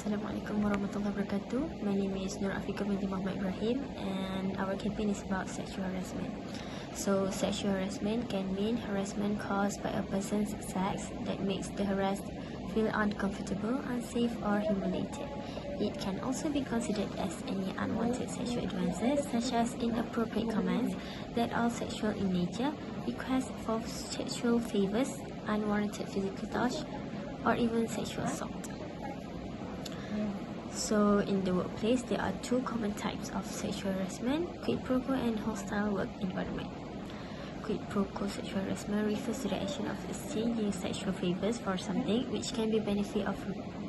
Assalamualaikum warahmatullahi wabarakatuh. My name is Nur Afika binti Muhammad Ibrahim and our campaign is about sexual harassment. So, sexual harassment can mean harassment caused by a person's sex that makes the harassed feel uncomfortable, unsafe or humiliated. It can also be considered as any unwanted sexual advances such as inappropriate comments that are sexual in nature, requests for sexual favors, unwarranted physical touch or even sexual assault. So, in the workplace, there are two common types of sexual harassment: quid pro quo and hostile work environment. Quid pro quo sexual harassment refers to the action of exchanging sexual favors for something which can be benefit of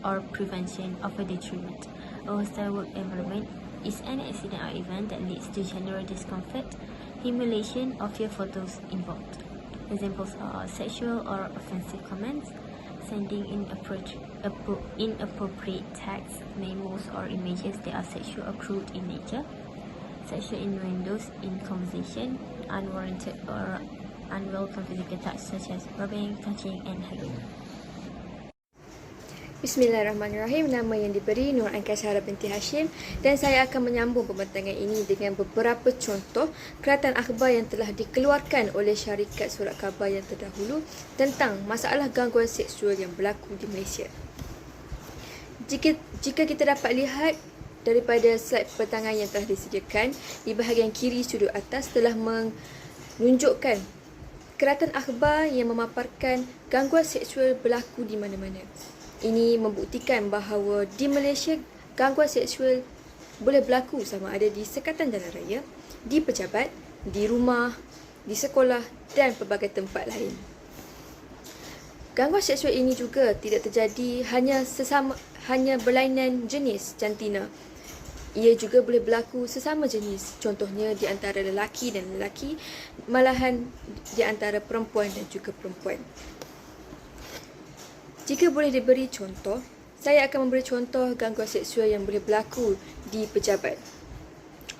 or prevention of a detriment. A hostile work environment is an accident or event that leads to general discomfort, humiliation, or fearful those involved. Examples are sexual or offensive comments, sending inappropriate texts, memos or images that are sexual or crude in nature, sexual innuendos in conversation, unwarranted or unwelcome physical touch such as rubbing, touching and hugging. Bismillahirrahmanirrahim. Nama yang diberi Nur Ankasara binti Hashim dan saya akan menyambung pembentangan ini dengan beberapa contoh keratan akhbar yang telah dikeluarkan oleh syarikat surat khabar yang terdahulu tentang masalah gangguan seksual yang berlaku di Malaysia. Jika kita dapat lihat daripada slide petangan yang telah disediakan, di bahagian kiri sudut atas telah menunjukkan keratan akhbar yang memaparkan gangguan seksual berlaku di mana-mana. Ini membuktikan bahawa di Malaysia, gangguan seksual boleh berlaku sama ada di sekatan jalan raya, di pejabat, di rumah, di sekolah dan pelbagai tempat lain. Gangguan seksual ini juga tidak terjadi hanya berlainan jenis jantina. Ia juga boleh berlaku sesama jenis, contohnya di antara lelaki dan lelaki, malahan di antara perempuan dan juga perempuan. Jika boleh diberi contoh, saya akan memberi contoh gangguan seksual yang boleh berlaku di pejabat.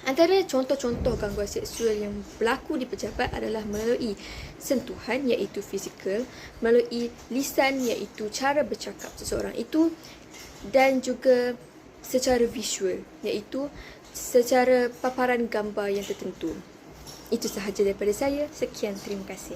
Antara contoh-contoh gangguan seksual yang berlaku di pejabat adalah melalui sentuhan iaitu fizikal, melalui lisan iaitu cara bercakap seseorang itu dan juga secara visual iaitu secara paparan gambar yang tertentu. Itu sahaja daripada saya. Sekian, terima kasih.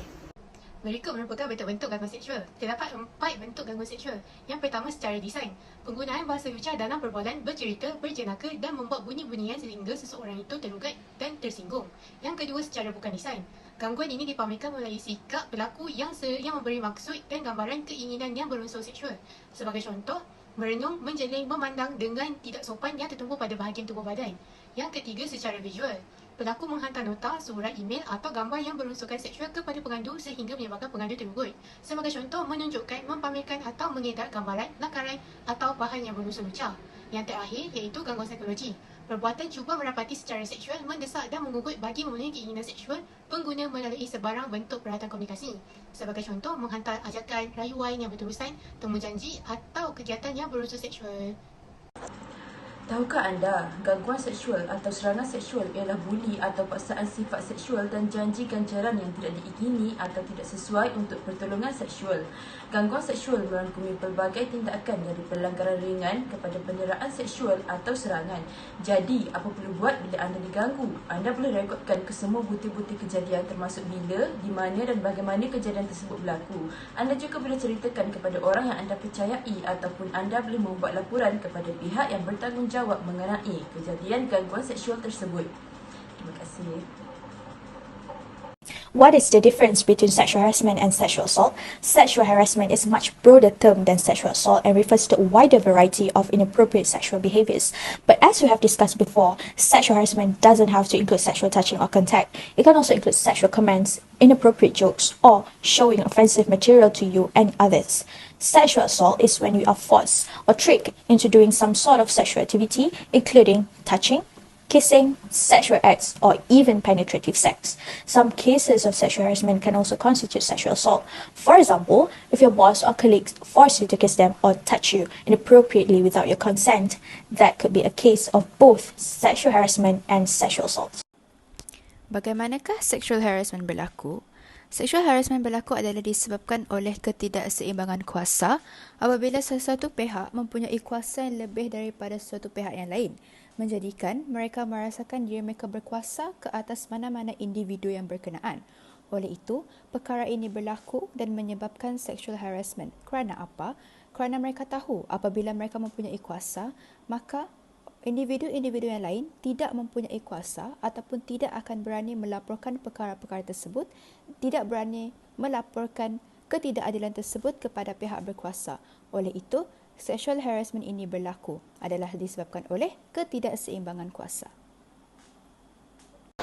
Berikut merupakan bentuk-bentuk gangguan seksual. Terdapat 4 bentuk gangguan seksual. Yang pertama secara desain. Penggunaan bahasa bicara dalam perbualan bercerita, berjenaka dan membuat bunyi-bunyian sehingga seseorang itu terugat dan tersinggung. Yang kedua secara bukan desain. Gangguan ini dipamerkan melalui sikap berlaku yang memberi maksud dan gambaran keinginan yang berunsur seksual. Sebagai contoh, merenung, menjeling, memandang dengan tidak sopan yang tertumpu pada bahagian tubuh badan. Yang ketiga secara visual. Pelaku menghantar nota, surat, email atau gambar yang berunsurkan seksual kepada pengandu sehingga menyebabkan pengandu terugut. Sebagai contoh, menunjukkan, mempamerkan atau mengedar gambaran, lakaran atau bahan yang berunsur lucah. Yang terakhir iaitu gangguan psikologi. Perbuatan cuba merapati secara seksual, mendesak dan mengugut bagi memenuhi keinginan seksual pengguna melalui sebarang bentuk peralatan komunikasi. Sebagai contoh, menghantar ajakan, rayuan yang berterusan, temu janji atau kegiatan yang berunsur seksual. Tahukah anda, gangguan seksual atau serangan seksual ialah buli atau paksaan sifat seksual dan janji ganjaran yang tidak diingini atau tidak sesuai untuk pertolongan seksual. Gangguan seksual merangkumi pelbagai tindakan dari pelanggaran ringan kepada penderaan seksual atau serangan. Jadi, apa perlu buat bila anda diganggu? Anda boleh rekodkan kesemua butir-butir kejadian termasuk bila, di mana dan bagaimana kejadian tersebut berlaku. Anda juga boleh ceritakan kepada orang yang anda percayai ataupun anda boleh membuat laporan kepada pihak yang bertanggungjawab mengenai kejadian gangguan seksual tersebut. Terima kasih. What is the difference between sexual harassment and sexual assault? Sexual harassment is a much broader term than sexual assault and refers to a wider variety of inappropriate sexual behaviors. But as we have discussed before, sexual harassment doesn't have to include sexual touching or contact. It can also include sexual comments, inappropriate jokes, or showing offensive material to you and others. Sexual assault is when you are forced or tricked into doing some sort of sexual activity, including touching, kissing, sexual acts, or even penetrative sex. Some cases of sexual harassment can also constitute sexual assault. For example, if your boss or colleagues force you to kiss them or touch you inappropriately without your consent, that could be a case of both sexual harassment and sexual assault. Bagaimanakah sexual harassment berlaku? Sexual harassment berlaku adalah disebabkan oleh ketidakseimbangan kuasa apabila sesuatu pihak mempunyai kuasa yang lebih daripada sesuatu pihak yang lain, menjadikan mereka merasakan diri mereka berkuasa ke atas mana-mana individu yang berkenaan. Oleh itu, perkara ini berlaku dan menyebabkan sexual harassment. Kerana apa? Kerana mereka tahu apabila mereka mempunyai kuasa, maka individu-individu yang lain tidak mempunyai kuasa ataupun tidak akan berani melaporkan perkara-perkara tersebut, tidak berani melaporkan ketidakadilan tersebut kepada pihak berkuasa. Oleh itu, sexual harassment ini berlaku adalah disebabkan oleh ketidakseimbangan kuasa.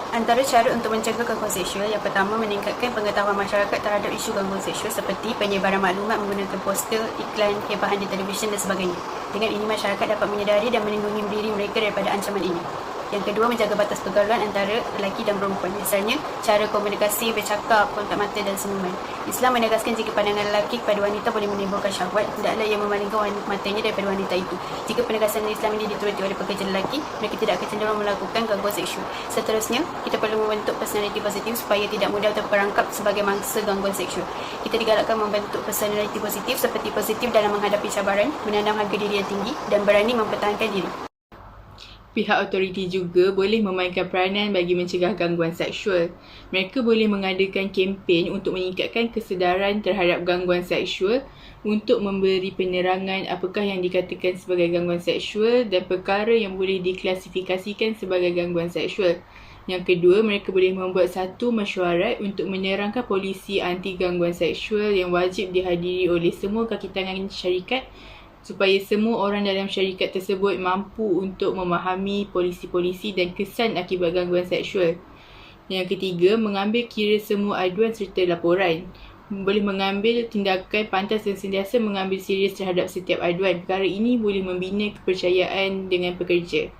Antara cara untuk mencegah gangguan seksual, yang pertama, meningkatkan pengetahuan masyarakat terhadap isu gangguan seksual seperti penyebaran maklumat menggunakan poster, iklan, hebahan di televisyen dan sebagainya. Dengan ini, masyarakat dapat menyedari dan melindungi diri mereka daripada ancaman ini. Yang kedua, menjaga batas pergaulan antara lelaki dan perempuan. Misalnya, cara komunikasi, bercakap, kontak mata dan senyuman. Islam menegaskan jika pandangan lelaki kepada wanita boleh menimbulkan syahwat, hendaklah ia memalingkan matanya daripada wanita itu. Jika penegasan Islam ini dituruti oleh pekerja lelaki, mereka tidak akan cenderung melakukan gangguan seksual. Seterusnya, kita perlu membentuk personaliti positif supaya tidak mudah terperangkap sebagai mangsa gangguan seksual. Kita digalakkan membentuk personaliti positif seperti positif dalam menghadapi cabaran, menanam harga diri yang tinggi dan berani mempertahankan diri. Pihak autoriti juga boleh memainkan peranan bagi mencegah gangguan seksual. Mereka boleh mengadakan kempen untuk meningkatkan kesedaran terhadap gangguan seksual, untuk memberi penerangan apakah yang dikatakan sebagai gangguan seksual dan perkara yang boleh diklasifikasikan sebagai gangguan seksual. Yang kedua, mereka boleh membuat satu mesyuarat untuk menerangkan polisi anti gangguan seksual yang wajib dihadiri oleh semua kaki tangan syarikat, supaya semua orang dalam syarikat tersebut mampu untuk memahami polisi-polisi dan kesan akibat gangguan seksual. Yang ketiga, mengambil kira semua aduan serta laporan. Boleh mengambil tindakan pantas dan sentiasa mengambil serius terhadap setiap aduan. Perkara ini boleh membina kepercayaan dengan pekerja.